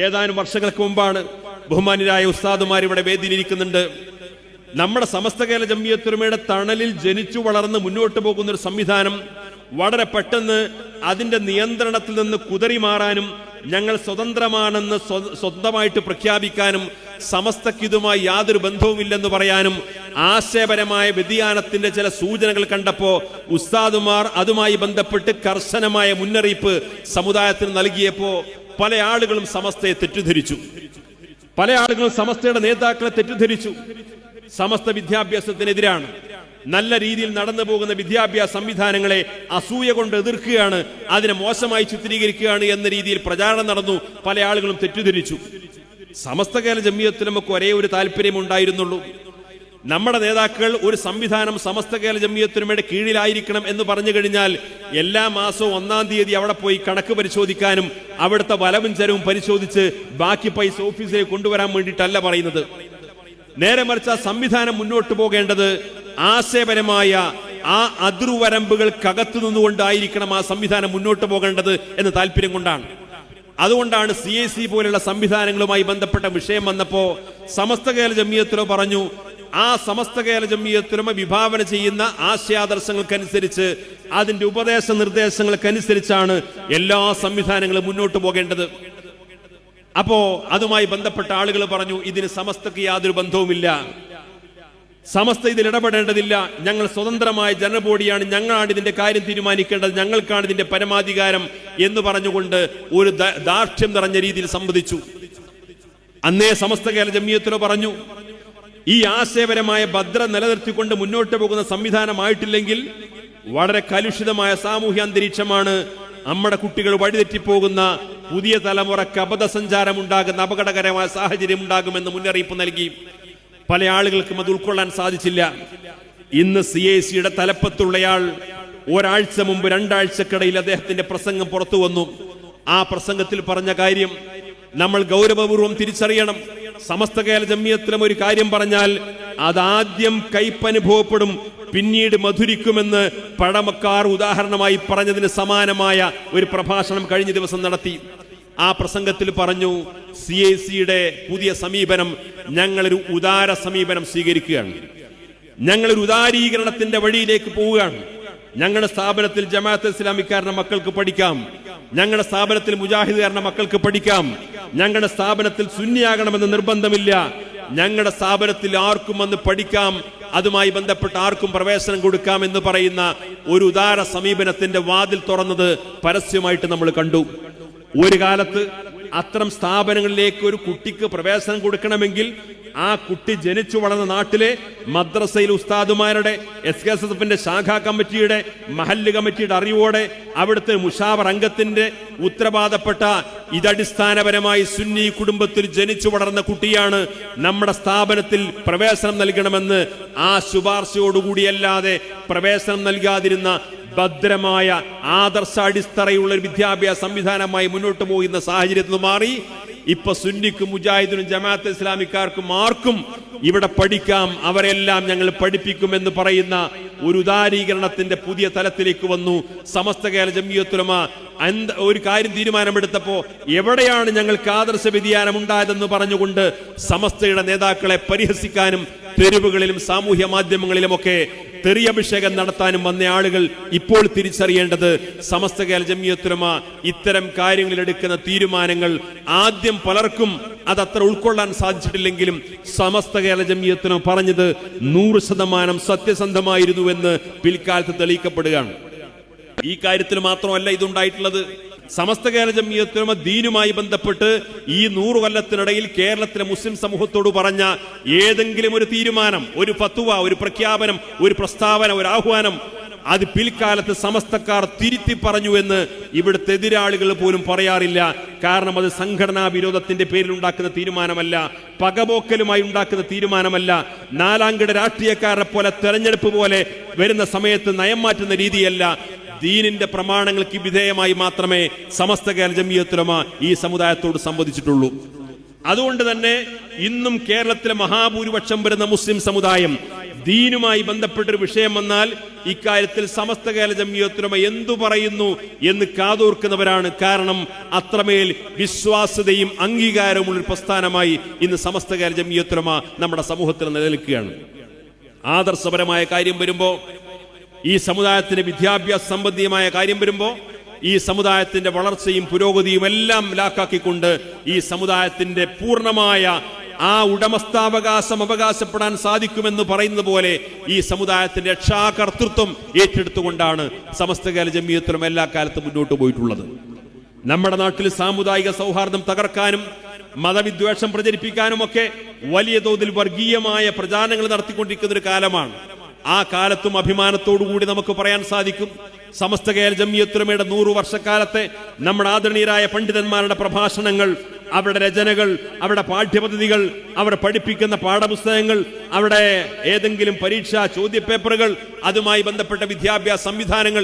ഏതാനും വർഷങ്ങൾക്ക് മുമ്പാണ്. ബഹുമാന്യരായ ഉസ്താദുമാർ ഇവിടെ വേദിയിലിരിക്കുന്നുണ്ട്. നമ്മുടെ സമസ്ത കേരള ജംഇയ്യത്തുൽ ഉലമയുടെ തണലിൽ ജനിച്ചു വളർന്ന് മുന്നോട്ട് പോകുന്ന ഒരു സംവിധാനം വളരെ പെട്ടെന്ന് അതിന്റെ നിയന്ത്രണത്തിൽ നിന്ന് കുതറി മാറാനും ഞങ്ങൾ സ്വതന്ത്രമാണെന്ന് സ്വന്തമായിട്ട് പ്രഖ്യാപിക്കാനും സമസ്തക്കിതുമായി യാതൊരു ബന്ധവുമില്ലെന്ന് പറയാനും ആശയപരമായ വ്യതിയാനത്തിന്റെ ചില സൂചനകൾ കണ്ടപ്പോ ഉസ്താദുമാർ അതുമായി ബന്ധപ്പെട്ട് കർശനമായ മുന്നറിയിപ്പ് സമുദായത്തിന് നൽകിയപ്പോ പല ആളുകളും സമസ്തയെ തെറ്റിദ്ധരിച്ചു. പല ആളുകളും സമസ്തയുടെ നേതാക്കളെ തെറ്റിദ്ധരിച്ചു. സമസ്ത വിദ്യാഭ്യാസത്തിനെതിരാണ്, നല്ല രീതിയിൽ നടന്നു പോകുന്ന വിദ്യാഭ്യാസ സംവിധാനങ്ങളെ അസൂയ കൊണ്ട് എതിർക്കുകയാണ്, അതിനെ മോശമായി ചിത്രീകരിക്കുകയാണ് എന്ന രീതിയിൽ പ്രചാരണം നടന്നു. പല ആളുകളും തെറ്റിദ്ധരിച്ചു. സമസ്ത കേരള ജംഇയ്യത്തുൽ ഉലമക്ക് ഒരേ ഒരു താല്പര്യം ഉണ്ടായിരുന്നുള്ളൂ. നമ്മുടെ നേതാക്കൾ ഒരു സംവിധാനം സമസ്ത കേരള ജംഇയ്യത്തുൽ ഉലമയുടെ കീഴിലായിരിക്കണം എന്ന് പറഞ്ഞു കഴിഞ്ഞാൽ എല്ലാ മാസവും 1-ാം തീയതി അവിടെ പോയി കണക്ക് പരിശോധിക്കാനും അവിടുത്തെ വലവും ചെലവും പരിശോധിച്ച് ബാക്കി പൈസ ഓഫീസിലേക്ക് കൊണ്ടുവരാൻ വേണ്ടിയിട്ടല്ല പറയുന്നത്. നേരെ മറിച്ച് ആ സംവിധാനം മുന്നോട്ട് പോകേണ്ടത് ആശയപരമായ ആ അതിർവരമ്പുകൾക്കകത്തു നിന്നുകൊണ്ടായിരിക്കണം ആ സംവിധാനം മുന്നോട്ട് പോകേണ്ടത് എന്ന താല്പര്യം കൊണ്ടാണ്. അതുകൊണ്ടാണ് CAC പോലുള്ള സംവിധാനങ്ങളുമായി ബന്ധപ്പെട്ട വിഷയം വന്നപ്പോ സമസ്ത കേരള ജംഇയ്യത്തുൽ ഉലമ പറഞ്ഞു, ആ സമസ്ത കേരള ജംഇയ്യത്തുൽ ഉലമ വിഭാവന ചെയ്യുന്ന ആശയാദർശങ്ങൾക്കനുസരിച്ച് അതിന്റെ ഉപദേശ നിർദ്ദേശങ്ങൾക്കനുസരിച്ചാണ് എല്ലാ സംവിധാനങ്ങളും മുന്നോട്ട് പോകേണ്ടത്. അപ്പോ അതുമായി ബന്ധപ്പെട്ട ആളുകൾ പറഞ്ഞു, ഇതിന് സമസ്തക്ക് യാതൊരു ബന്ധവുമില്ല, സമസ്ത ഇതിൽ ഇടപെടേണ്ടതില്ല, ഞങ്ങൾ സ്വതന്ത്രമായ ജനബോഡിയാണ്, ഞങ്ങളാണ് ഇതിന്റെ കാര്യം തീരുമാനിക്കേണ്ടത്, ഞങ്ങൾക്കാണ് ഇതിന്റെ പരമാധികാരം എന്ന് പറഞ്ഞുകൊണ്ട് ഒരു ദാർഢ്യം നിറഞ്ഞ രീതിയിൽ സംവദിച്ചു. അന്നേ സമസ്ത കേരള ജംഇയ്യത്തുൽ ഉലമ പറഞ്ഞു, ഈ ആശയപരമായ ഭദ്ര നിലനിർത്തിക്കൊണ്ട് മുന്നോട്ട് പോകുന്ന സംവിധാനമായിട്ടില്ലെങ്കിൽ വളരെ കലുഷിതമായ സാമൂഹ്യ അന്തരീക്ഷമാണ്, നമ്മുടെ കുട്ടികൾ വഴിതെറ്റിപ്പോകുന്ന പുതിയ തലമുറക്ക് അബദ്ധസഞ്ചാരം ഉണ്ടാകുന്ന അപകടകരമായ സാഹചര്യം ഉണ്ടാകുമെന്ന് മുന്നറിയിപ്പ് നൽകി. പല ആളുകൾക്കും അത് ഉൾക്കൊള്ളാൻ സാധിച്ചില്ല. ഇന്ന് CACയുടെ തലപ്പത്തുള്ളയാൾ ഒരാഴ്ച മുമ്പ് 2 ആഴ്ചക്കിടയിൽ അദ്ദേഹത്തിന്റെ പ്രസംഗം പുറത്തു വന്നു. ആ പ്രസംഗത്തിൽ പറഞ്ഞ കാര്യം നമ്മൾ ഗൗരവപൂർവ്വം തിരിച്ചറിയണം. സമസ്ത കേരള ജംഇയ്യത്തുൽ ഉലമ ഒരു കാര്യം പറഞ്ഞാൽ അതാദ്യം കയ്പനുഭവപ്പെടും, പിന്നീട് മധുരിക്കുമെന്ന് പഴമക്കാർ ഉദാഹരണമായി പറഞ്ഞതിന് സമാനമായ ഒരു പ്രഭാഷണം കഴിഞ്ഞ ദിവസം നടത്തി. ആ പ്രസംഗത്തിൽ പറഞ്ഞു, CACയുടെ പുതിയ സമീപനം, ഞങ്ങളൊരു ഉദാര സമീപനം സ്വീകരിക്കുകയാണ്, ഞങ്ങളൊരു ഉദാരീകരണത്തിന്റെ വഴിയിലേക്ക് പോവുകയാണ്. ഞങ്ങളുടെ സ്ഥാപനത്തിൽ ജമാഅത്തെ ഇസ്ലാമിക്കാരുടെ മക്കൾക്ക് പഠിക്കാം, ഞങ്ങളുടെ സ്ഥാപനത്തിൽ മുജാഹിദുകാരുടെ മക്കൾക്ക് പഠിക്കാം, ഞങ്ങളുടെ സ്ഥാപനത്തിൽ സുന്നിയാകണമെന്ന് നിർബന്ധമില്ല, ഞങ്ങളുടെ സ്ഥാപനത്തിൽ ആർക്കും വന്ന് പഠിക്കാം, അതുമായി ബന്ധപ്പെട്ട് ആർക്കും പ്രവേശനം കൊടുക്കാം എന്ന് പറയുന്ന ഒരു ഉദാര സമീപനത്തിന്റെ വാതിൽ തുറന്നത് പരസ്യമായിട്ട് നമ്മൾ കണ്ടു. ഒരു കാലത്ത് അത്തരം സ്ഥാപനങ്ങളിലേക്ക് ഒരു കുട്ടിക്ക് പ്രവേശനം കൊടുക്കണമെങ്കിൽ ആ കുട്ടി ജനിച്ചു വളർന്ന നാട്ടിലെ മദ്രസയിൽ ഉസ്താദുമാരുടെ, SKSFന്റെ ശാഖാ കമ്മിറ്റിയുടെ, മഹല്ല് കമ്മിറ്റിയുടെ അറിവോടെ അവിടുത്തെ മുഷാവർ അംഗത്തിന്റെ ഉത്തരവാദപ്പെട്ട ഇതടിസ്ഥാനപരമായി സുന്നി കുടുംബത്തിൽ ജനിച്ചു വളർന്ന കുട്ടിയാണ്, നമ്മുടെ സ്ഥാപനത്തിൽ പ്രവേശനം നൽകണമെന്ന് ആ ശുപാർശയോടുകൂടിയല്ലാതെ പ്രവേശനം നൽകാതിരുന്ന ഭദ്രമായ ആദർശാടിത്തറയുള്ള ഒരു വിദ്യാഭ്യാസ സംവിധാനമായി മുന്നോട്ട് പോകുന്ന സാഹചര്യത്തിൽ മാറി ഇപ്പൊ സുന്നിക്കും മുജാഹിദിനും ജമാഅത്തെ ഇസ്ലാമിക്കാർക്കും ആർക്കും ഇവിടെ പഠിക്കാം, അവരെല്ലാം ഞങ്ങൾ പഠിപ്പിക്കുമെന്ന് പറയുന്ന ഒരു ഉദാരീകരണത്തിന്റെ പുതിയ തലത്തിലേക്ക് വന്നു. സമസ്ത കേരള ജംഇയ്യത്തുൽ ഉലമ ഒരു കാര്യം തീരുമാനമെടുത്തപ്പോ എവിടെയാണ് ഞങ്ങൾക്ക് ആദർശ വ്യതിയാനം ഉണ്ടായതെന്ന് പറഞ്ഞുകൊണ്ട് സമസ്തയുടെ നേതാക്കളെ പരിഹസിക്കാനും തെരുവുകളിലും സാമൂഹ്യ മാധ്യമങ്ങളിലുമൊക്കെ തെറിയഭിഷേകം നടത്താനും വന്ന ആളുകൾ ഇപ്പോൾ തിരിച്ചറിയേണ്ടത് സമസ്ത കേരള ജംഇയ്യത്തുൽ ഉലമ ഇത്തരം കാര്യങ്ങളിൽ എടുക്കുന്ന തീരുമാനങ്ങൾ ആദ്യം പലർക്കും അതത്ര ഉൾക്കൊള്ളാൻ സാധിച്ചിട്ടില്ലെങ്കിലും സമസ്ത കേരള ജംഇയ്യത്തുൽ ഉലമ പറഞ്ഞത് 100% സത്യസന്ധമായിരുന്നുവെന്ന് പിൽക്കാലത്ത് തെളിയിക്കപ്പെടുകയാണ്. ഈ കാര്യത്തിൽ മാത്രമല്ല ഇതുണ്ടായിട്ടുള്ളത്. സമസ്ത കേരള ജംഇയ്യത്തുൽ ഉലമ ദീനുമായി ബന്ധപ്പെട്ട് ഈ 100 കൊല്ലത്തിനിടയിൽ കേരളത്തിലെ മുസ്ലിം സമൂഹത്തോട് പറഞ്ഞ ഏതെങ്കിലും ഒരു തീരുമാനം, ഒരു ഫത്വ, ഒരു പ്രഖ്യാപനം, ഒരു പ്രസ്താവന, ഒരു ആഹ്വാനം, അത് പിൽക്കാലത്ത് സമസ്തക്കാർ തിരുത്തി പറഞ്ഞു എന്ന് ഇവിടുത്തെ എതിരാളികൾ പോലും പറയാറില്ല. കാരണം അത് സംഘടനാ വിരോധത്തിന്റെ പേരിൽ ഉണ്ടാക്കുന്ന തീരുമാനമല്ല, പകപോക്കലുമായി ഉണ്ടാക്കുന്ന തീരുമാനമല്ല, നാലാംകിട രാഷ്ട്രീയക്കാരെ പോലെ തെരഞ്ഞെടുപ്പ് പോലെ വരുന്ന സമയത്ത് നയം മാറ്റുന്ന രീതിയല്ല. ദീനിന്റെ പ്രമാണങ്ങൾക്ക് വിധേയമായി മാത്രമേ സമസ്ത കേരള ജംഇയ്യത്തുൽ ഉലമ ഈ സമുദായത്തോട് സംവദിച്ചിട്ടുള്ളൂ. അതുകൊണ്ട് തന്നെ ഇന്നും കേരളത്തിലെ മഹാഭൂരിപക്ഷം വരുന്ന മുസ്ലിം സമുദായം ദീനുമായി ബന്ധപ്പെട്ടൊരു വിഷയം വന്നാൽ ഇക്കാര്യത്തിൽ സമസ്ത കേരള ജംഇയ്യത്തുൽ ഉലമ എന്തു പറയുന്നു എന്ന് കാതോർക്കുന്നവരാണ്. കാരണം അത്രമേൽ വിശ്വാസ്യതയും അംഗീകാരമുള്ള ഒരു പ്രസ്ഥാനമായി ഇന്ന് സമസ്ത കേരള ജംഇയ്യത്തുൽ ഉലമ നമ്മുടെ സമൂഹത്തിൽ നിലനിൽക്കുകയാണ്. ആദർശപരമായ കാര്യം വരുമ്പോ, ഈ സമുദായത്തിന്റെ വിദ്യാഭ്യാസ സംബന്ധിയായ കാര്യം വരുമ്പോ, ഈ സമുദായത്തിന്റെ വളർച്ചയും പുരോഗതിയും എല്ലാം ലാക്കാക്കിക്കൊണ്ട് ഈ സമുദായത്തിന്റെ പൂർണ്ണമായ ആ ഉടമസ്ഥാവകാശം അവകാശപ്പെടാൻ സാധിക്കുമെന്ന് പറയുന്നത് പോലെ ഈ സമുദായത്തിന്റെ രക്ഷാകർതൃത്വം ഏറ്റെടുത്തുകൊണ്ടാണ് സമസ്ത കേരള ജംഇയ്യത്തുൽ ഉലമ എല്ലാ കാലത്തും മുന്നോട്ട് പോയിട്ടുള്ളത്. നമ്മുടെ നാട്ടിൽ സാമുദായിക സൗഹാർദ്ദം തകർക്കാനും മതവിദ്വേഷം പ്രചരിപ്പിക്കാനുമൊക്കെ വലിയ തോതിൽ വർഗീയമായ പ്രചാരണങ്ങൾ നടത്തിക്കൊണ്ടിരിക്കുന്ന ഒരു കാലമാണ്. ആ കാലത്തും അഭിമാനത്തോടുകൂടി നമുക്ക് പറയാൻ സാധിക്കും, സമസ്ത കേരള ജംഇയ്യത്തുൽ ഉലമയുടെ 100 വർഷക്കാലത്തെ നമ്മുടെ ആദരണീയരായ പണ്ഡിതന്മാരുടെ പ്രഭാഷണങ്ങൾ, അവരുടെ രചനകൾ, അവരുടെ പാഠ്യപദ്ധതികൾ, അവർ പഠിപ്പിക്കുന്ന പാഠപുസ്തകങ്ങൾ, അവിടെ ഏതെങ്കിലും പരീക്ഷാ ചോദ്യപേപ്പറുകൾ, അതുമായി ബന്ധപ്പെട്ട വിദ്യാഭ്യാസ സംവിധാനങ്ങൾ,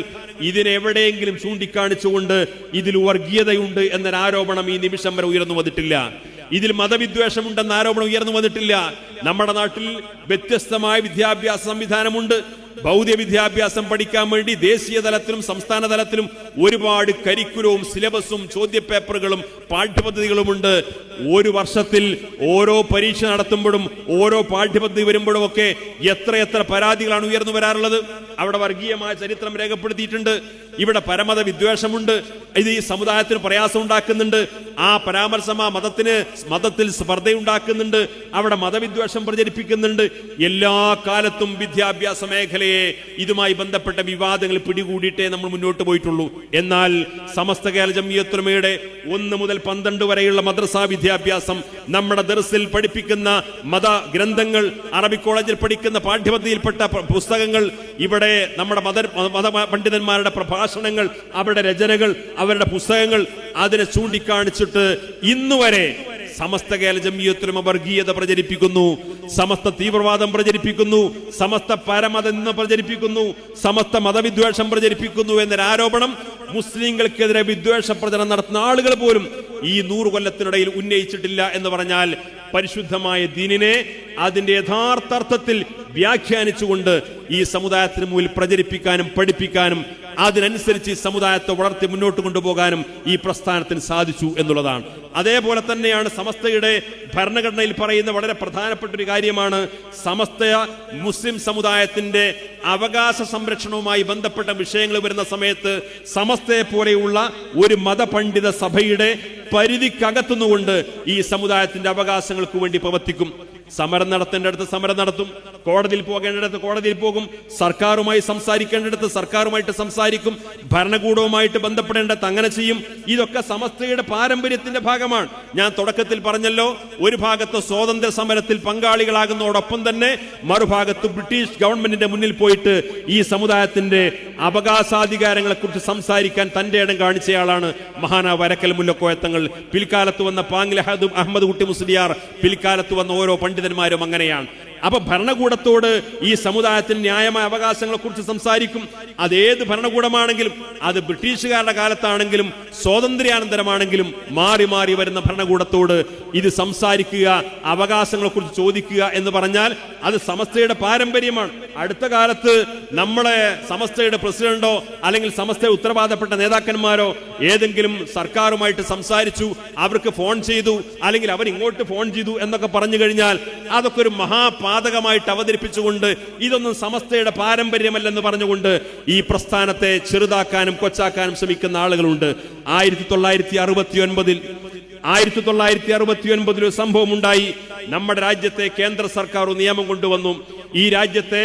ഇതിനെവിടെയെങ്കിലും ചൂണ്ടിക്കാണിച്ചുകൊണ്ട് ഇതിൽ വർഗീയതയുണ്ട് എന്നൊരു ആരോപണം ഈ നിമിഷം വരെ ഉയർന്നു വന്നിട്ടില്ല. ഇതിൽ മതവിദ്വേഷമുണ്ടെന്ന ആരോപണം ഉയർന്നു വന്നിട്ടില്ല. നമ്മുടെ നാട്ടിൽ വ്യത്യസ്തമായ വിദ്യാഭ്യാസ സംവിധാനമുണ്ട്. ഭൗതിക വിദ്യാഭ്യാസം പഠിക്കാൻ വേണ്ടി ദേശീയ തലത്തിലും സംസ്ഥാന തലത്തിലും ഒരുപാട് കരിക്കുലവും സിലബസും ചോദ്യപേപ്പറുകളും പാഠ്യപദ്ധതികളുമുണ്ട്. ഒരു വർഷത്തിൽ ഓരോ പരീക്ഷ നടത്തുമ്പോഴും ഓരോ പാഠ്യപദ്ധതി വരുമ്പോഴും ഒക്കെ എത്രയെത്ര പരാതികളാണ് ഉയർന്നു വരാറുള്ളത്. അവിടെ വർഗീയമായ ചരിത്രം രേഖപ്പെടുത്തിയിട്ടുണ്ട്. ഇവിടെ പരമത വിദ്വേഷമുണ്ട്. ഇത് ഈ സമുദായത്തിന് പ്രയാസം ഉണ്ടാക്കുന്നുണ്ട്. ആ പരാമർശം ആ മതത്തിൽ സ്പർദ്ധയുണ്ടാക്കുന്നുണ്ട്. അവിടെ മതവിദ്വേഷം പ്രചരിപ്പിക്കുന്നുണ്ട്. എല്ലാ കാലത്തും വിദ്യാഭ്യാസ മേഖലയെ ഇതുമായി ബന്ധപ്പെട്ട വിവാദങ്ങൾ പിടികൂടിയിട്ടേ നമ്മൾ മുന്നോട്ട് പോയിട്ടുള്ളൂ. എന്നാൽ സമസ്ത കേരള ജംഇയ്യത്തുൽ ഉലമയുടെ 1 മുതൽ 12 വരെയുള്ള മദ്രസാ വിദ്യാഭ്യാസം, നമ്മുടെ ദർസിൽ പഠിപ്പിക്കുന്ന മത ഗ്രന്ഥങ്ങൾ, അറബിക് കോളേജിൽ പഠിക്കുന്ന പാഠ്യപദ്ധതിയിൽപ്പെട്ട പുസ്തകങ്ങൾ, ഇവിടെ നമ്മുടെ മത പണ്ഡിതന്മാരുടെ പ്രഭാഷണങ്ങൾ, അവരുടെ രചനകൾ, അവരുടെ പുസ്തകങ്ങൾ, അതിനെ ചൂണ്ടിക്കാണിച്ചിട്ട് ഇന്നുവരെ സമസ്ത കേരള ജംഇയ്യത്തുൽ ഉലമ വർഗീയത പ്രചരിപ്പിക്കുന്നു, സമസ്ത തീവ്രവാദം പ്രചരിപ്പിക്കുന്നു, സമസ്ത പരമത പ്രചരിപ്പിക്കുന്നു, സമസ്ത മതവിദ്വേഷം പ്രചരിപ്പിക്കുന്നു എന്നൊരു ആരോപണം മുസ്ലിങ്ങൾക്കെതിരെ വിദ്വേഷ പ്രചരണം നടത്തുന്ന ആളുകൾ പോലും ഈ 100 കൊല്ലത്തിനിടയിൽ ഉന്നയിച്ചിട്ടില്ല എന്ന് പറഞ്ഞാൽ പരിശുദ്ധമായ ദീനിനെ അതിന്റെ യഥാർത്ഥ അർത്ഥത്തിൽ വ്യാഖ്യാനിച്ചുകൊണ്ട് ഈ സമുദായത്തിന് മുന്നിൽ പ്രചരിപ്പിക്കാനും പഠിപ്പിക്കാനും അതിനനുസരിച്ച് ഈ സമുദായത്തെ വളർത്തി മുന്നോട്ട് കൊണ്ടുപോകാനും ഈ പ്രസ്ഥാനത്തിന് സാധിച്ചു എന്നുള്ളതാണ്. അതേപോലെ തന്നെയാണ് സമസ്തയുടെ ഭരണഘടനയിൽ പറയുന്ന വളരെ പ്രധാനപ്പെട്ട ഒരു കാര്യമാണ്, സമസ്ത മുസ്ലിം സമുദായത്തിന്റെ അവകാശ സംരക്ഷണവുമായി ബന്ധപ്പെട്ട വിഷയങ്ങൾ വരുന്ന സമയത്ത് സമസ്തയെ പോലെയുള്ള ഒരു മതപണ്ഡിത സഭയുടെ പരിധിക്കകത്തുനിന്നുകൊണ്ട് ഈ സമുദായത്തിന്റെ അവകാശങ്ങൾക്ക് വേണ്ടി പ്രവർത്തിക്കും. സമരം നടത്തേണ്ടടുത്ത് സമരം നടത്തും, കോടതിയിൽ പോകേണ്ടിടത്ത് കോടതിയിൽ പോകും, സർക്കാരുമായി സംസാരിക്കേണ്ടിടത്ത് സർക്കാരുമായിട്ട് സംസാരിക്കും, ഭരണകൂടവുമായിട്ട് ബന്ധപ്പെടേണ്ടത് അങ്ങനെ ചെയ്യും. ഇതൊക്കെ സമസ്തയുടെ പാരമ്പര്യത്തിന്റെ ഭാഗമാണ്. ഞാൻ തുടക്കത്തിൽ പറഞ്ഞല്ലോ, ഒരു ഭാഗത്ത് സ്വാതന്ത്ര്യ സമരത്തിൽ പങ്കാളികളാകുന്നതോടൊപ്പം തന്നെ മറുഭാഗത്ത് ബ്രിട്ടീഷ് ഗവൺമെന്റിന്റെ മുന്നിൽ പോയിട്ട് ഈ സമുദായത്തിന്റെ അവകാശാധികാരങ്ങളെ കുറിച്ച് സംസാരിക്കാൻ തന്റെ ഇടം കാണിച്ചയാളാണ് മഹാനായ വരക്കൽ മുല്ലക്കോയ തങ്ങൾ. പിൽക്കാലത്ത് വന്ന പാങ്ങിൽ അഹമ്മദ് കുട്ടി മുസ്ലിയാർ, പിൽക്കാലത്ത് വന്ന ഓരോ പണ്ഡിതന്മാരും അങ്ങനെയാണ്. അപ്പൊ ഭരണകൂടത്തോട് ഈ സമുദായത്തിന് ന്യായമായ അവകാശങ്ങളെ കുറിച്ച് സംസാരിക്കും. അതേത് ഭരണകൂടമാണെങ്കിലും, അത് ബ്രിട്ടീഷുകാരുടെ കാലത്താണെങ്കിലും സ്വാതന്ത്ര്യാനന്തരമാണെങ്കിലും മാറി മാറി വരുന്ന ഭരണകൂടത്തോട് ഇത് സംസാരിക്കുക, അവകാശങ്ങളെ കുറിച്ച് ചോദിക്കുക എന്ന് പറഞ്ഞാൽ അത് സമസ്തയുടെ പാരമ്പര്യമാണ്. അടുത്ത കാലത്ത് നമ്മളെ സമസ്തയുടെ പ്രസിഡന്റോ അല്ലെങ്കിൽ സമസ്തയുടെ ഉത്തരവാദപ്പെട്ട നേതാക്കന്മാരോ ഏതെങ്കിലും സർക്കാരുമായിട്ട് സംസാരിച്ചു, അവർക്ക് ഫോൺ ചെയ്തു, അല്ലെങ്കിൽ അവർ ഇങ്ങോട്ട് ഫോൺ ചെയ്തു എന്നൊക്കെ പറഞ്ഞു കഴിഞ്ഞാൽ അതൊക്കെ ഒരു മഹാപാതകമായിട്ട് അവതരിപ്പിച്ചുകൊണ്ട് ഇതൊന്നും സമസ്തയുടെ പാരമ്പര്യമല്ലെന്ന് പറഞ്ഞുകൊണ്ട് ഈ പ്രസ്ഥാനത്തെ ചെറുതാക്കാനും കൊച്ചാക്കാനും ശ്രമിക്കുന്ന ആളുകളുണ്ട്. 1969 ഒരു സംഭവം ഉണ്ടായി. നമ്മുടെ രാജ്യത്തെ കേന്ദ്ര സർക്കാർ ഒരു നിയമം കൊണ്ടുവന്നു. ഈ രാജ്യത്തെ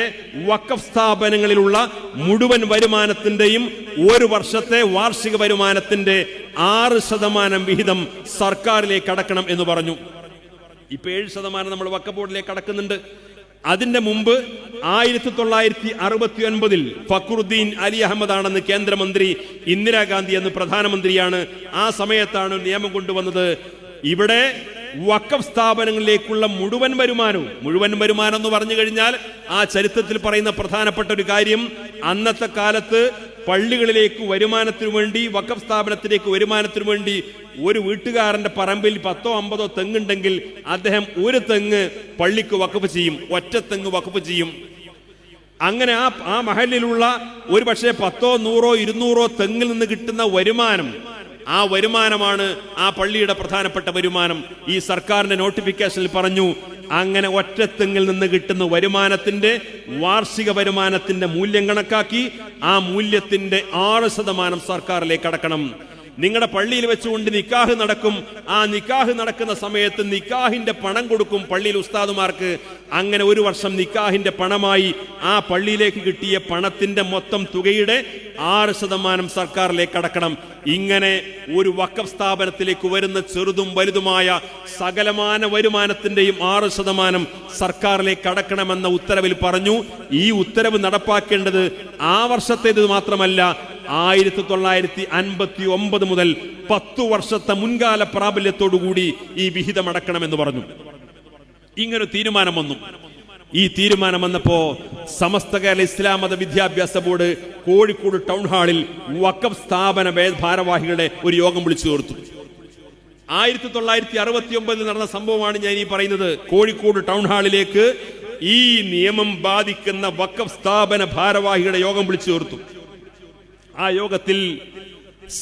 വഖഫ് സ്ഥാപനങ്ങളിലുള്ള മുഴുവൻ വരുമാനത്തിന്റെയും ഒരു വർഷത്തെ വാർഷിക വരുമാനത്തിന്റെ 6% വിഹിതം സർക്കാരിലേക്ക് അടക്കണം എന്ന് പറഞ്ഞു. ഇപ്പൊ 7% നമ്മൾ വഖഫ് ബോർഡിലേക്ക് അടക്കുന്നുണ്ട്. അതിന്റെ മുമ്പ് 1969 ഫക്രുദ്ദീൻ അലി അഹമ്മദ് ആണെന്ന് കേന്ദ്രമന്ത്രി, ഇന്ദിരാഗാന്ധി എന്ന് പ്രധാനമന്ത്രിയാണ്. ആ സമയത്താണ് നിയമം കൊണ്ടുവന്നത്. ഇവിടെ വഖഫ് സ്ഥാപനങ്ങളിലേക്കുള്ള മുഴുവൻ വരുമാനം എന്ന് പറഞ്ഞു കഴിഞ്ഞാൽ ആ ചരിത്രത്തിൽ പറയുന്ന പ്രധാനപ്പെട്ട ഒരു കാര്യം, അന്നത്തെ കാലത്ത് പള്ളികളിലേക്ക് വരുമാനത്തിനു വേണ്ടി, വഖഫ് സ്ഥാപനത്തിലേക്ക് വരുമാനത്തിനു വേണ്ടി ഒരു വീട്ടുകാരന്റെ പറമ്പിൽ 10-50 തെങ്ങുണ്ടെങ്കിൽ അദ്ദേഹം ഒരു തെങ്ങ് പള്ളിക്ക് വഖഫ് ചെയ്യും, ഒറ്റ തെങ്ങ് വഖഫ് ചെയ്യും. അങ്ങനെ ആ മഹലിലുള്ള ഒരു പക്ഷേ 10, 100, 200 തെങ്ങിൽ നിന്ന് കിട്ടുന്ന വരുമാനം, ആ വരുമാനമാണ് ആ പള്ളിയുടെ പ്രധാനപ്പെട്ട വരുമാനം. ഈ സർക്കാരിന്റെ നോട്ടിഫിക്കേഷനിൽ പറഞ്ഞു, അങ്ങനെ ഒറ്റത്തെങ്ങിൽ നിന്ന് കിട്ടുന്ന വരുമാനത്തിന്റെ വാർഷിക വരുമാനത്തിന്റെ മൂല്യം കണക്കാക്കി ആ മൂല്യത്തിന്റെ 6% സർക്കാരിലേക്ക് അടക്കണം. നിങ്ങളുടെ പള്ളിയിൽ വെച്ചുകൊണ്ട് നിക്കാഹ് നടക്കും. ആ നിക്കാഹ് നടക്കുന്ന സമയത്ത് നിക്കാഹിന്റെ പണം കൊടുക്കും പള്ളിയിൽ ഉസ്താദുമാർക്ക്. അങ്ങനെ ഒരു വർഷം നിക്കാഹിന്റെ പണമായി ആ പള്ളിയിലേക്ക് കിട്ടിയ പണത്തിന്റെ മൊത്തം തുകയുടെ 6% സർക്കാരിലേക്ക് അടക്കണം. ഇങ്ങനെ ഒരു വഖഫ് സ്ഥാപനത്തിലേക്ക് വരുന്ന ചെറുതും വലുതുമായ സകലമാന വരുമാനത്തിന്റെയും 6% സർക്കാരിലേക്ക് അടക്കണമെന്ന ഉത്തരവിൽ പറഞ്ഞു. ഈ ഉത്തരവ് നടപ്പാക്കേണ്ടത് ആ വർഷത്തേത് മാത്രമല്ല, 1959 മുതൽ 10 വർഷത്തെ മുൻകാല പ്രാബല്യത്തോടുകൂടി ഈ വിഹിതം അടക്കണമെന്ന് പറഞ്ഞു. ഇങ്ങനെ തീരുമാനം വന്നു. ഈ തീരുമാനം വന്നപ്പോ സമസ്ത കേരള ഇസ്ലാം മത വിദ്യാഭ്യാസ ബോർഡ് കോഴിക്കോട് ടൗൺ ഹാളിൽ വഖഫ് സ്ഥാപന ഭാരവാഹികളുടെ ഒരു യോഗം വിളിച്ചു ചേർത്തു. 1969 നടന്ന സംഭവമാണ് ഞാൻ ഈ പറയുന്നത്. കോഴിക്കോട് ടൗൺ ഹാളിലേക്ക് ഈ നിയമം ബാധിക്കുന്ന വഖഫ് സ്ഥാപന ഭാരവാഹികളുടെ യോഗം വിളിച്ചു ചേർത്തു. ആ യോഗത്തിൽ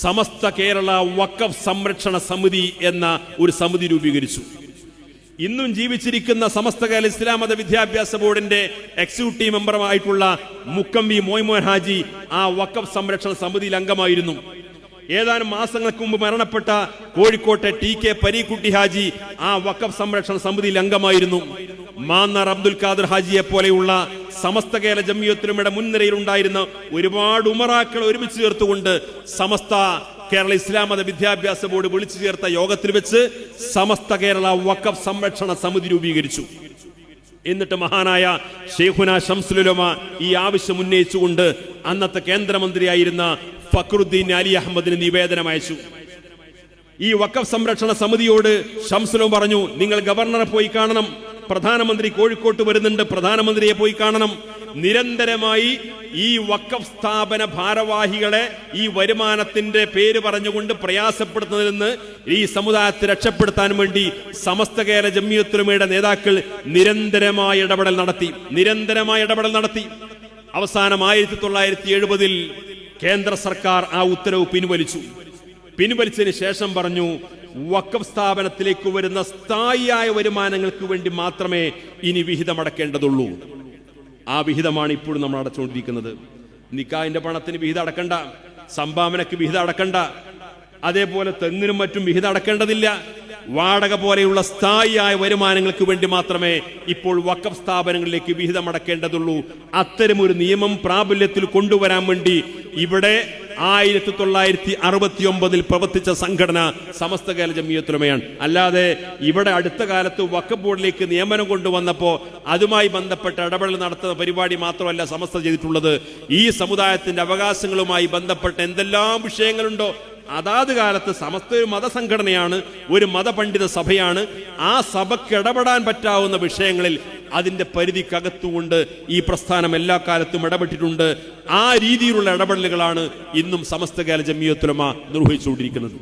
സമസ്ത കേരള വഖഫ് സംരക്ഷണ സമിതി എന്ന ഒരു സമിതി രൂപീകരിച്ചു. ഇന്നും ജീവിച്ചിരിക്കുന്ന സമസ്ത കേരള ഇസ്ലാം മത വിദ്യാഭ്യാസ ബോർഡിന്റെ എക്സിക്യൂട്ടീവ് മെമ്പറുമായിട്ടുള്ള മുക്കമ്പി മോയ്മോൻ ഹാജി ആ വഖഫ് സംരക്ഷണ സമിതിയിൽ അംഗമായിരുന്നു. ഏതാനും മാസങ്ങൾക്ക് മുമ്പ് മരണപ്പെട്ട കോഴിക്കോട്ടെ TK പരീക്കുട്ടി ഹാജി ആ വഖഫ് സംരക്ഷണ സമിതിയിൽ അംഗമായിരുന്നു. മാന്നാർ അബ്ദുൽ ഖാദർ ഹാജിയെ പോലെയുള്ള സമസ്ത കേരള ജംഇയ്യത്തുലമയുടെ മുൻനിരയിൽ ഉണ്ടായിരുന്ന ഒരുപാട് ഉമറാക്കളെ ഒരുമിച്ച് ചേർത്തുകൊണ്ട് സമസ്ത കേരള ഇസ്ലാം മത വിദ്യാഭ്യാസ ബോർഡ് വിളിച്ചു ചേർത്ത യോഗത്തിൽ വെച്ച് സമസ്ത കേരള വഖഫ് സംരക്ഷണ സമിതി രൂപീകരിച്ചു. എന്നിട്ട് മഹാനായ ഷെയ്ഖുന ശംസുൽ ഉലമ ഈ ആവശ്യം ഉന്നയിച്ചുകൊണ്ട് അന്നത്തെ കേന്ദ്രമന്ത്രിയായിരുന്ന ഫഖറുദ്ദീൻ അലി അഹമ്മദിന് നിവേദനം അയച്ചു. ഈ വഖഫ് സംരക്ഷണ സമിതിയോട് ശംസുൽ ഉലമ പറഞ്ഞു, നിങ്ങൾ ഗവർണറെ പോയി കാണണം, പ്രധാനമന്ത്രി കോഴിക്കോട്ട് വരുന്നുണ്ട്, പ്രധാനമന്ത്രിയെ പോയി കാണണം. നിരന്തരമായി ഈ വഖഫ് സ്ഥാപന ഭാരവാഹികളെ ഈ വരുമാനത്തിന്റെ പേര് പറഞ്ഞുകൊണ്ട് പ്രയാസപ്പെടുത്തുന്നതിൽ നിന്ന് ഈ സമുദായത്തെ രക്ഷപ്പെടുത്താൻ വേണ്ടി സമസ്ത കേരള ജംഇയ്യത്തുലമയുടെ നേതാക്കൾ നിരന്തരമായ ഇടപെടൽ നടത്തി. അവസാനം 1970 കേന്ദ്ര സർക്കാർ ആ ഉത്തരവ് പിൻവലിച്ചതിന് ശേഷം പറഞ്ഞു, വഖഫ് സ്ഥാപനത്തിലേക്ക് വരുന്ന സ്ഥായിയായ വരുമാനങ്ങൾക്ക് വേണ്ടി മാത്രമേ ഇനി വിഹിതമടക്കേണ്ടതുള്ളൂ. ആ വിഹിതമാണ് ഇപ്പോഴും നമ്മൾ അടച്ചുകൊണ്ടിരിക്കുന്നത്. നിക്കാഹിന്റെ പണത്തിന് വിഹിതം അടക്കണ്ട, സംഭാവനക്ക് വിഹിതം അടക്കണ്ട, അതേപോലെ തെങ്ങിനും മറ്റും വിഹിതം അടക്കേണ്ടതില്ല. വാടക പോലെയുള്ള സ്ഥായിയായ വരുമാനങ്ങൾക്ക് വേണ്ടി മാത്രമേ ഇപ്പോൾ വഖഫ് സ്ഥാപനങ്ങളിലേക്ക് വിഹിതം അടക്കേണ്ടതുള്ളൂ. അത്തരമൊരു നിയമം പ്രാബല്യത്തിൽ കൊണ്ടുവരാൻ വേണ്ടി ഇവിടെ 1969 പ്രവർത്തിച്ച സംഘടന സമസ്ത കേരള ജംഇയ്യത്തുലമയാണ്. അല്ലാതെ ഇവിടെ അടുത്ത കാലത്ത് വഖഫ് ബോർഡിലേക്ക് നിയമനം കൊണ്ടുവന്നപ്പോൾ അതുമായി ബന്ധപ്പെട്ട ഇടപെടൽ നടത്തുന്ന പരിപാടി മാത്രമല്ല സമസ്ത ചെയ്തിട്ടുള്ളത്. ഈ സമുദായത്തിന്റെ അവകാശങ്ങളുമായി ബന്ധപ്പെട്ട എന്തെല്ലാം വിഷയങ്ങളുണ്ടോ അതാത് കാലത്ത് സമസ്ത ഒരു മതസംഘടനയാണ്, ഒരു മതപണ്ഡിത സഭയാണ്. ആ സഭയ്ക്ക് ഇടപെടാൻ പറ്റാവുന്ന വിഷയങ്ങളിൽ അതിന്റെ പരിധിക്കകത്തുകൊണ്ട് ഈ പ്രസ്ഥാനം എല്ലാ കാലത്തും ഇടപെട്ടിട്ടുണ്ട്. ആ രീതിയിലുള്ള ഇടപെടലുകളാണ് ഇന്നും സമസ്ത കേരള ജംഇയ്യത്തുലമ നിർവഹിച്ചുകൊണ്ടിരിക്കുന്നത്.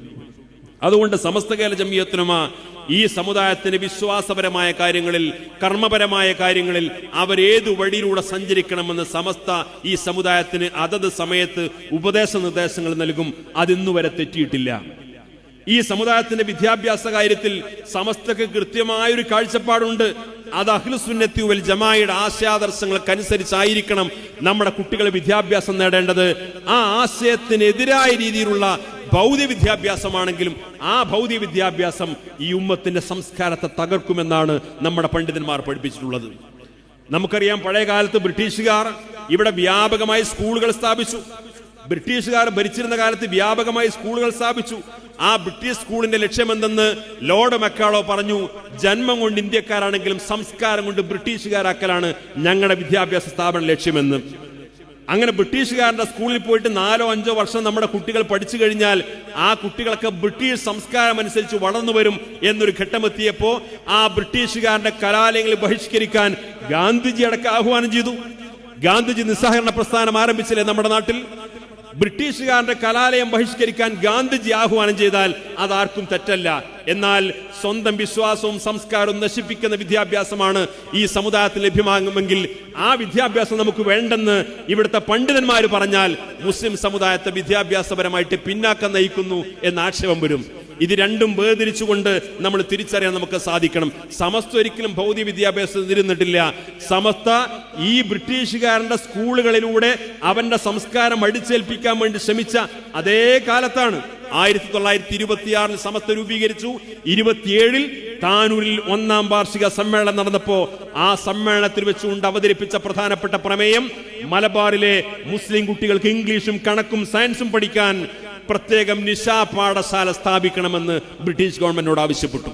അതുകൊണ്ട് സമസ്ത കേരള ജംഇയ്യത്തുലമ ഈ സമുദായത്തിന് വിശ്വാസപരമായ കാര്യങ്ങളിൽ, കർമ്മപരമായ കാര്യങ്ങളിൽ അവരേതു വഴിയിലൂടെ സഞ്ചരിക്കണമെന്ന് സമസ്ത ഈ സമുദായത്തിന് അതത് സമയത്ത് ഉപദേശ നിർദ്ദേശങ്ങൾ നൽകും. അതിന്നുവരെ തെറ്റിയിട്ടില്ല. ഈ സമുദായത്തിന്റെ വിദ്യാഭ്യാസ കാര്യത്തിൽ സമസ്തക്ക് കൃത്യമായൊരു കാഴ്ചപ്പാടുണ്ട്. അത് അഹ്ലുസുന്നത്തി വൽ ജമാഅയുടെ ആശയാദർശങ്ങൾക്കനുസരിച്ചായിരിക്കണം നമ്മുടെ കുട്ടികൾ വിദ്യാഭ്യാസം നേടേണ്ടത്. ആ ആശയത്തിനെതിരായ രീതിയിലുള്ള ഭൗതിക വിദ്യാഭ്യാസമാണെങ്കിലും ആ ഭൗതിക വിദ്യാഭ്യാസം ഈ ഉമ്മത്തിന്റെ സംസ്കാരത്തെ തകർക്കുമെന്നാണ് നമ്മുടെ പണ്ഡിതന്മാർ പഠിപ്പിച്ചിട്ടുള്ളത്. നമുക്കറിയാം, പഴയ കാലത്ത് ബ്രിട്ടീഷുകാർ ഇവിടെ വ്യാപകമായി സ്കൂളുകൾ സ്ഥാപിച്ചു. ബ്രിട്ടീഷുകാർ ഭരിച്ചിരുന്ന കാലത്ത് വ്യാപകമായി സ്കൂളുകൾ സ്ഥാപിച്ചു. ആ ബ്രിട്ടീഷ് സ്കൂളിന്റെ ലക്ഷ്യം എന്തെന്ന് ലോർഡ് മെക്കാളോ പറഞ്ഞു, ജന്മം കൊണ്ട് ഇന്ത്യക്കാരാണെങ്കിലും സംസ്കാരം കൊണ്ട് ബ്രിട്ടീഷുകാരാക്കലാണ് ഞങ്ങളുടെ വിദ്യാഭ്യാസ സ്ഥാപന ലക്ഷ്യമെന്ന്. അങ്ങനെ ബ്രിട്ടീഷുകാരുടെ സ്കൂളിൽ പോയിട്ട് 4-5 വർഷം നമ്മുടെ കുട്ടികൾ പഠിച്ചു കഴിഞ്ഞാൽ ആ കുട്ടികളൊക്കെ ബ്രിട്ടീഷ് സംസ്കാരം അനുസരിച്ച് വളർന്നു വരും എന്നൊരു ഘട്ടമെത്തിയപ്പോ ആ ബ്രിട്ടീഷുകാരുടെ കലാലയങ്ങൾ ബഹിഷ്കരിക്കാൻ ഗാന്ധിജി അടക്കം ആഹ്വാനം ചെയ്തു. ഗാന്ധിജി നിസ്സഹകരണ പ്രസ്ഥാനം ആരംഭിച്ചില്ലേ നമ്മുടെ നാട്ടിൽ? ബ്രിട്ടീഷുകാരുടെ കലാലയം ബഹിഷ്കരിക്കാൻ ഗാന്ധിജി ആഹ്വാനം ചെയ്താൽ അതാർക്കും തെറ്റല്ല. എന്നാൽ സ്വന്തം വിശ്വാസവും സംസ്കാരവും നശിപ്പിക്കുന്ന വിദ്യാഭ്യാസമാണ് ഈ സമുദായത്തിൽ ലഭ്യമാകുമെങ്കിൽ ആ വിദ്യാഭ്യാസം നമുക്ക് വേണ്ടെന്ന് ഇവിടുത്തെ പണ്ഡിതന്മാർ പറഞ്ഞാൽ മുസ്ലിം സമുദായത്തെ വിദ്യാഭ്യാസപരമായിട്ട് പിന്നാക്കം നയിക്കുന്നു എന്ന ആക്ഷേപം വരും. ഇത് രണ്ടും വേർതിരിച്ചുകൊണ്ട് നമ്മൾ തിരിച്ചറിയാൻ നമുക്ക് സാധിക്കണം. സമസ്ത ഒരിക്കലും ഭൗതിക വിദ്യാഭ്യാസം ഇരുന്നിട്ടില്ല. സമസ്ത ഈ ബ്രിട്ടീഷുകാരന്റെ സ്കൂളുകളിലൂടെ അവന്റെ സംസ്കാരം അടിച്ചേൽപ്പിക്കാൻ വേണ്ടി ശ്രമിച്ച അതേ കാലത്താണ് 1926 സമസ്ത രൂപീകരിച്ചു. 27 താനൂരിൽ 1-ാം വാർഷിക സമ്മേളനം നടന്നപ്പോ ആ സമ്മേളനത്തിൽ വെച്ചുകൊണ്ട് അവതരിപ്പിച്ച പ്രധാനപ്പെട്ട പ്രമേയം മലബാറിലെ മുസ്ലിം കുട്ടികൾക്ക് ഇംഗ്ലീഷും കണക്കും സയൻസും പഠിക്കാൻ പ്രത്യേകം നിശാ പാഠശാല സ്ഥാപിക്കണമെന്ന് ബ്രിട്ടീഷ് ഗവൺമെന്റിനോട് ആവശ്യപ്പെട്ടു.